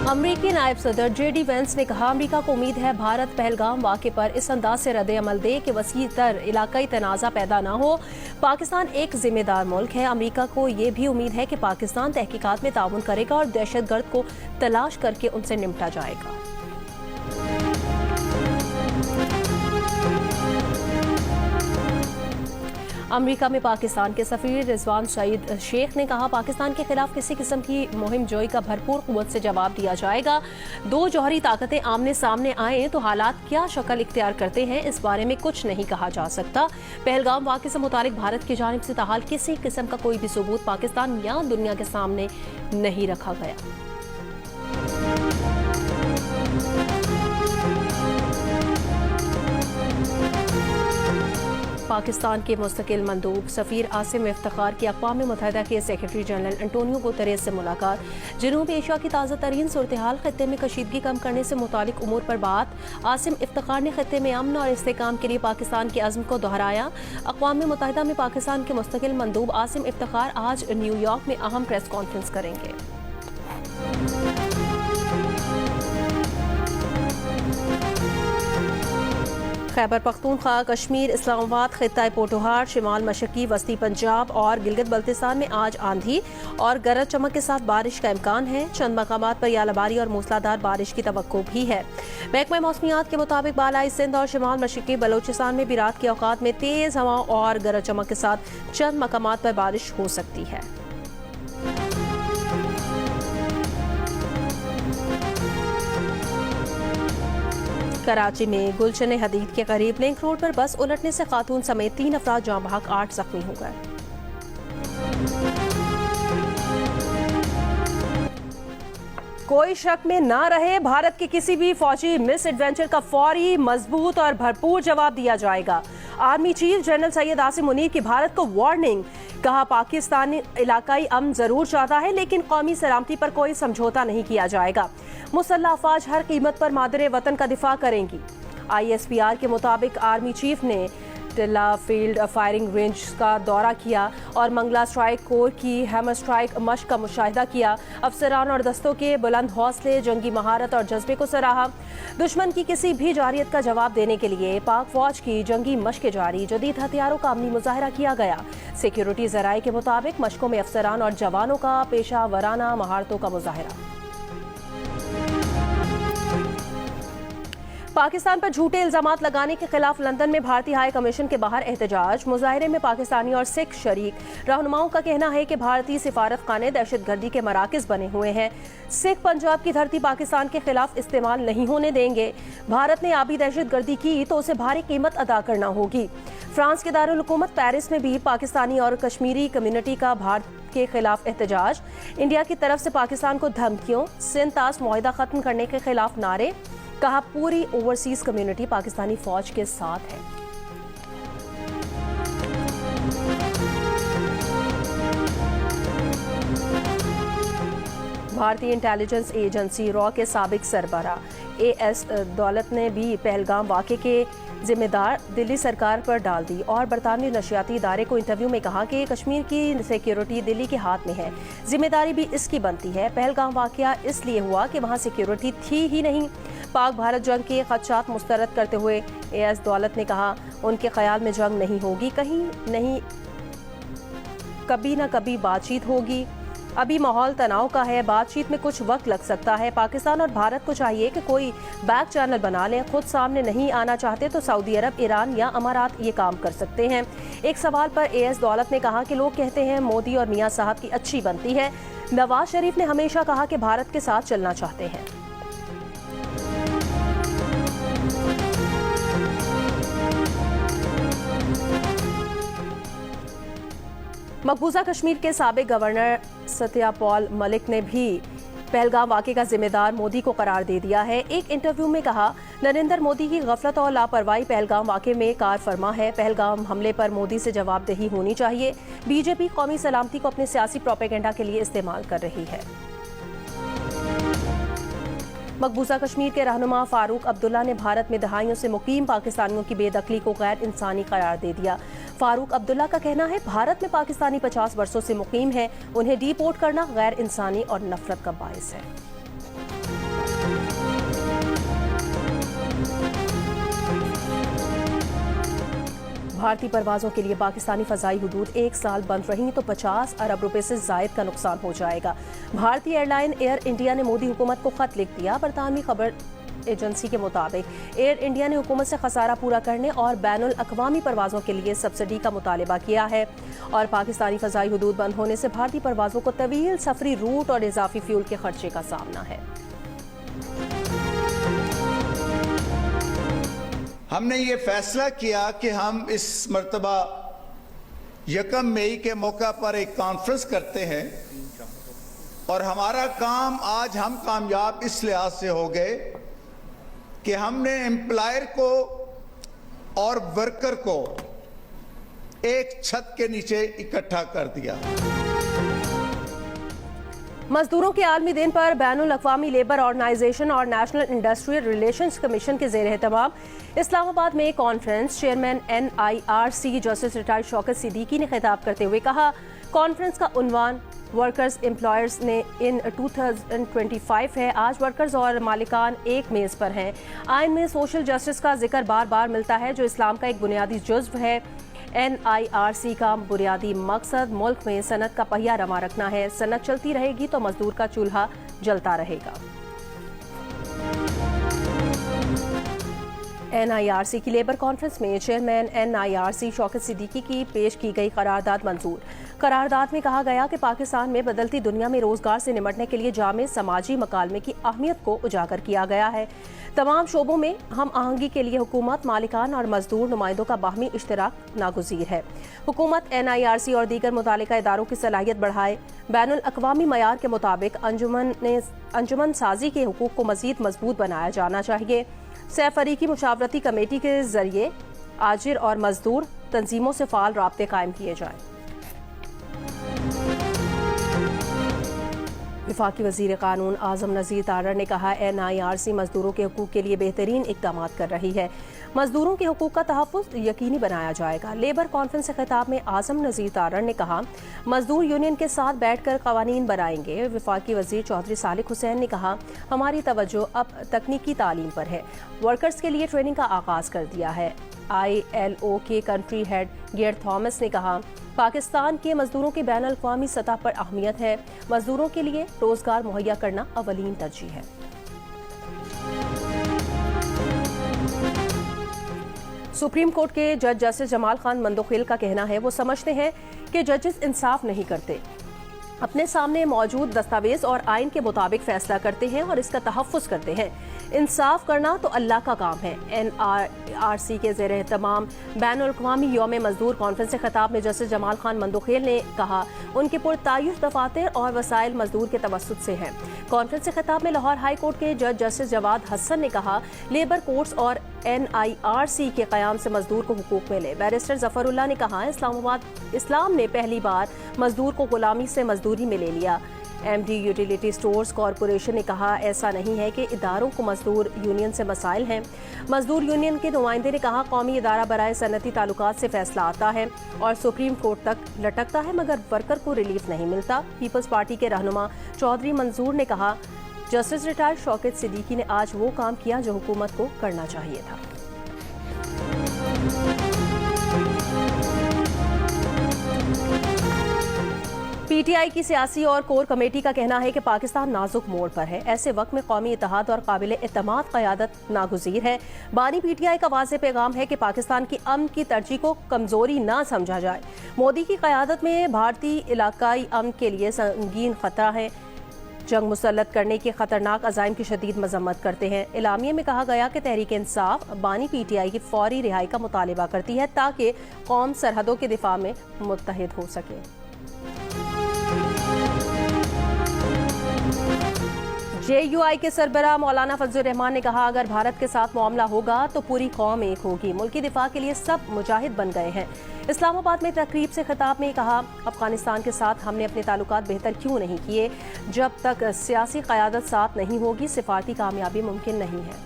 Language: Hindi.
अमरीकी नायब सदर JD वेंस ने कहा, अमरीका को उम्मीद है भारत पहलगाम वाक़े पर इस अंदाज से रद्द अमल दे कि वसी तर इलाकाई तनाज़ा पैदा न हो। पाकिस्तान एक जिम्मेदार मुल्क है। अमरीका को ये भी उम्मीद है कि पाकिस्तान तहकीकात में ताउन करेगा और दहशतगर्द को तलाश करके उनसे निपटा जाएगा। अमरीका में पाकिस्तान के सफीर रिजवान सईद शेख ने कहा, पाकिस्तान के खिलाफ किसी किस्म की मुहिम जोई का भरपूर कुव्वत से जवाब दिया जाएगा। दो जौहरी ताकतें आमने सामने आए तो हालात क्या शक्ल इख्तियार करते हैं, इस बारे में कुछ नहीं कहा जा सकता। पहलगाम वाक़े से मुतालिक भारत की जानिब से ताहाल किसी किस्म का कोई भी सबूत पाकिस्तान या दुनिया के सामने नहीं रखा गया। पाकिस्तान के मुस्तकिल मंदूब सफ़ीर आसिम इफ्तिखार की अक़वाम मुत्तहिदा के सेक्रेटरी जनरल एंटोनियो गुतेरेस से मुलाकात। जनूबी एशिया की ताज़ा तरीन सूरत हाल, खत्ते में कशीदगी कम करने से मुतालिक उमूर पर बात। आसिम इफ्तिखार ने खत्ते में अमन और इस्तेहकाम के लिए पाकिस्तान के अज़्म को दोहराया। अक़वाम मुत्तहिदा में पाकिस्तान के मुस्तकिल मंदूब आसिम इफ्तिखार आज न्यूयॉर्क में अहम प्रेस कॉन्फ्रेंस करेंगे। खैबर पख्तूनख्वा, कश्मीर, इस्लामाबाद, खित्ता पोटोहार, शिमाल मशरकी, वस्ती पंजाब और गिलगित बल्तिस्तान में आज आंधी और गरज चमक के साथ बारिश का इम्कान है। चंद मकामात पर यालाबारी और मूसलाधार बारिश की तवक्को भी है। महकमा मौसमियात के मुताबिक बालाई सिंध और शिमाल मशरकी बलोचिस्तान में भी रात के औकात में तेज हवा और गरज चमक के साथ चंद मकामात पर बारिश हो सकती है। कराची में गुलशन हदीद के करीब लिंक रोड पर बस उलटने से खातून समेत 3 अफराद जाँ बहक 8 जख्मी हो गए। कोई शक में ना रहे, भारत के किसी भी फौजी मिस एडवेंचर का फौरी, मजबूत और भरपूर जवाब दिया जाएगा। Army chief general Syed Asim Munir की भारत को वार्निंग। कहा, पाकिस्तान इलाकाई अमन जरूर चाहता है लेकिन कौमी सलामती पर कोई समझौता नहीं किया जाएगा। मुसल्लह अफवाज हर कीमत पर मादरे वतन का दिफा करेंगी। ISPR के मुताबिक आर्मी चीफ ने टिल्ला फील्ड फायरिंग रेंज का दौरा किया और मंगला स्ट्राइक कोर की हैमर स्ट्राइक मश्क का मुशाहिदा किया। अफसरान और दस्तों के बुलंद हौसले, जंगी महारत और जज्बे को सराहा। दुश्मन की किसी भी जारियत का जवाब देने के लिए पाक फौज की जंगी मश्क जारी, जदीद हथियारों का अमली मुजाहरा किया गया। सिक्योरिटी जराये के मुताबिक मशकों में अफसरान और जवानों का पेशा वराना महारतों का मुजाहरा। पाकिस्तान पर झूठे इल्जामात लगाने के खिलाफ लंदन में भारतीय हाई कमीशन के बाहर एहतजाज। मुजाहरे में पाकिस्तानी और सिख शरीक। रहनुमाओं का कहना है कि भारतीय सिफारत खाने दहशतगर्दी के मराकज बने हुए हैं। सिख पंजाब की धरती पाकिस्तान के खिलाफ इस्तेमाल नहीं होने देंगे। भारत ने आबी दहशतगर्दी की तो उसे भारी कीमत अदा करना होगी। फ्रांस के दारुल हुकूमत पेरिस में भी पाकिस्तानी और कश्मीरी कम्युनिटी का भारत के खिलाफ एहतजाज। इंडिया की तरफ से पाकिस्तान को धमकियों, सिंध-तास मुआहिदा खत्म करने के खिलाफ नारे। कहा, पूरी ओवरसीज कम्युनिटी पाकिस्तानी फौज के साथ है। भारतीय इंटेलिजेंस एजेंसी रॉ के साबिक सरबराह AS दौलत ने भी पहलगाम वाक़े के जिम्मेदार दिल्ली सरकार पर डाल दी और बरतानवी नशियाती इदारे को इंटरव्यू में कहा कि कश्मीर की सिक्योरिटी दिल्ली के हाथ में है, जिम्मेदारी भी इसकी बनती है। पहलगाम वाक़या इसलिए हुआ कि वहाँ सिक्योरिटी थी ही नहीं। पाक भारत जंग के खदशात मुस्तरद करते हुए AS दौलत ने कहा, उनके ख्याल में जंग नहीं होगी, कहीं नहीं, कभी न कभी बातचीत होगी। अभी माहौल तनाव का है, बातचीत में कुछ वक्त लग सकता है। पाकिस्तान और भारत को चाहिए कि कोई बैक चैनल बना लें। खुद सामने नहीं आना चाहते तो सऊदी अरब, ईरान या अमारात ये काम कर सकते हैं। एक सवाल पर AS दौलत ने कहा कि लोग कहते हैं मोदी और मियां साहब की अच्छी बनती है। नवाज शरीफ ने हमेशा कहा कि भारत के साथ चलना चाहते हैं। मकबूजा कश्मीर के साबिक गवर्नर सत्यपाल मलिक ने भी पहलगाम वाक़े का जिम्मेदार मोदी को करार दे दिया है। एक इंटरव्यू में कहा, नरेंद्र मोदी की गफलत और लापरवाही पहलगाम वाक़े में कार फरमा है। पहलगाम हमले पर मोदी से जवाबदेही होनी चाहिए। बीजेपी कौमी सलामती को अपने सियासी प्रोपेगेंडा के लिए इस्तेमाल कर रही है। मकबूजा कश्मीर के रहनुमा फारूक अब्दुल्ला ने भारत में दहाइयों से मुकीम पाकिस्तानियों की बेदखली को गैर इंसानी करार दे दिया। फारूक अब्दुल्ला का कहना है, भारत में पाकिस्तानी 50 वर्षों से मुकीम है, उन्हें डिपोर्ट करना गैर इंसानी और नफरत का बायस है। भारतीय परवाजों के लिए पाकिस्तानी फ़ज़ाई हुदूद 1 साल बंद रहीं तो 50 अरब रुपए से ज़ायद का नुकसान हो जाएगा। भारतीय एयरलाइन एयर इंडिया ने मोदी हुकूमत को खत लिख दिया। बरतानवी खबर एजेंसी के मुताबिक एयर इंडिया ने हुकूमत से खसारा पूरा करने और बैनुल अक़वामी परवाज़ों के लिए सब्सिडी का मुतालबा किया है और पाकिस्तानी फ़ज़ाई हुदूद बंद होने से भारतीय परवाज़ों को तवील सफरी रूट और इजाफी फ्यूल के खर्चे का सामना है। हमने ये फैसला किया कि हम इस मर्तबा 1 मई के मौका पर एक कॉन्फ्रेंस करते हैं और हमारा काम आज हम कामयाब इस लिहाज से हो गए कि हमने एम्प्लॉयर को और वर्कर को एक छत के नीचे इकट्ठा कर दिया। मजदूरों के आलमी दिन पर बैनुल अक़वामी लेबर ऑर्गेनाइजेशन और नेशनल इंडस्ट्रियल रिलेशंस कमीशन के ज़ेर एहतमाम इस्लामाबाद में conference chairman NIRC justice retired Shaukat Siddiqui ने खिताब करते हुए कहा, कॉन्फ्रेंस का उन्वान वर्कर्स एम्प्लॉयर्स ने इन 2025 है। आज वर्कर्स और मालिकान एक मेज़ पर हैं। आइन में सोशल जस्टिस का जिक्र बार बार मिलता है जो इस्लाम का एक बुनियादी जुज़्व है। NIRC का बुनियादी मकसद मुल्क में सनत का पहिया रमा रखना है। सनत चलती रहेगी तो मजदूर का चूल्हा जलता रहेगा। NIRC की लेबर कॉन्फ्रेंस में चेयरमैन NIRC शौकत सिद्दीकी की पेश की गई करारदाद मंजूर। करारदाद में कहा गया कि पाकिस्तान में बदलती दुनिया में रोजगार से निपटने के लिए जामे समाजी मकालमे की अहमियत को उजागर किया गया है। तमाम शोबों में हम आहंगी के लिए हुकूमत, मालिकान और मजदूर नुमाइंदों का बाहमी इश्तराक नागुज़ीर है। हुकूमत NIRC और दीगर मुतालिका इदारों की सलाहियत बढ़ाए। बैनुल अक़वामी मयार के मुताबिक अंजुमन साजी के हुकूक को मजीद मजबूत बनाया जाना चाहिए। सैफरीकी मुशावरती कमेटी के जरिए आजिर और मजदूर तंजीमों से फ़ाल राब्ते कायम किए जाएं। वफाकी वज़ीर क़ानून आज़म नज़ीर तारड़ ने कहा, NIRC मजदूरों के हुकूक के लिए बेहतरीन इक़दाम कर रही है। मजदूरों के हुकूक का तहफ़्फ़ुज़ यकीनी बनाया जाएगा। लेबर कॉन्फ्रेंस से खिताब में आज़म नज़ीर तारड़ ने कहा, मजदूर यूनियन के साथ बैठकर कवानीन बनाएंगे। वफाकी वज़ीर चौधरी सालिक हुसैन ने कहा, हमारी तवज्जो अब तकनीकी तालीम पर है। वर्कर्स के लिए ट्रेनिंग का आगाज़ कर दिया है। ILO के कंट्री हेड गियर थॉमस ने कहा, पाकिस्तान के मजदूरों की बैनुल अक़वामी सतह पर अहमियत है। मजदूरों के लिए रोजगार मुहैया करना अवलीन तरजीह है। सुप्रीम कोर्ट के जज जस्टिस जमाल खान मंदोखिल का कहना है, वो समझते हैं कि जजेस इंसाफ नहीं करते, अपने सामने मौजूद दस्तावेज और आइन के मुताबिक फैसला करते हैं और इसका तहफ़्फ़ुज़ करते हैं। इंसाफ करना तो अल्लाह का काम है। NIRC के ज़ेर एहतमाम बैनुल अक़वामी यौम मजदूर कॉन्फ्रेंस से खिताब में जस्टिस जमाल खान मंदोखिल ने कहा, उनके पुरतायुफ़ दफातर और वसाइल मजदूर के तवस्सुत से हैं। कॉन्फ्रेंस से खिताब में लाहौर हाई कोर्ट के जज जस्टिस जवाद हसन ने कहा, लेबर कोर्ट्स और NIRC के क़याम से मजदूर को हुकूक मिले। बैरिस्टर ज़फ़रुल्लाह ने कहा, इस्लाम ने पहली बार मजदूर को गुलामी से मजदूरी में ले लिया। MD यूटिलिटी स्टोर्स कॉरपोरेशन ने कहा, ऐसा नहीं है कि इदारों को मजदूर यूनियन से मसाइल हैं। मजदूर यूनियन के नुमाइंदे ने कहा, कौमी इदारा बराए सनती ताल्लुकात से फैसला आता है और सुप्रीम कोर्ट तक लटकता है मगर वर्कर को रिलीफ नहीं मिलता। पीपल्स पार्टी के रहनुमा चौधरी मंजूर ने कहा, जस्टिस रिटायर्ड शौकत सिद्दीकी ने आज वो काम किया जो हुकूमत को करना चाहिए था। PTI की सियासी और कोर कमेटी का कहना है कि पाकिस्तान नाजुक मोड़ पर है। ऐसे वक्त में कौमी इत्तेहाद और काबिल एतमाद क़यादत नागुज़ीर है। बानी PTI का वाज़े पैगाम है कि पाकिस्तान की अमन की तरजीह को कमज़ोरी ना समझा जाए। मोदी की क़यादत में भारतीय इलाकाई अमन के लिए संगीन ख़तरा है। जंग मुसल्लत करने के खतरनाक अज़ाइम की शदीद मजम्मत करते हैं। इलामिया में कहा गया कि तहरीक इंसाफ बानी PTI की फौरी रिहाई का मुतालिबा करती है ताकि कौम सरहदों के दिफा में मुत्तहिद हो सके। JUI के सरबराह मौलाना फजलुर रहमान ने कहा, अगर भारत के साथ मामला होगा तो पूरी कौम एक होगी। मुल्की दिफा के लिए सब मुजाहिद बन गए हैं। इस्लामाबाद में तकरीब से खिताब में कहा, अफगानिस्तान के साथ हमने अपने ताल्लुकात बेहतर क्यों नहीं किए। जब तक सियासी क़यादत साथ नहीं होगी सिफारती कामयाबी मुमकिन नहीं है।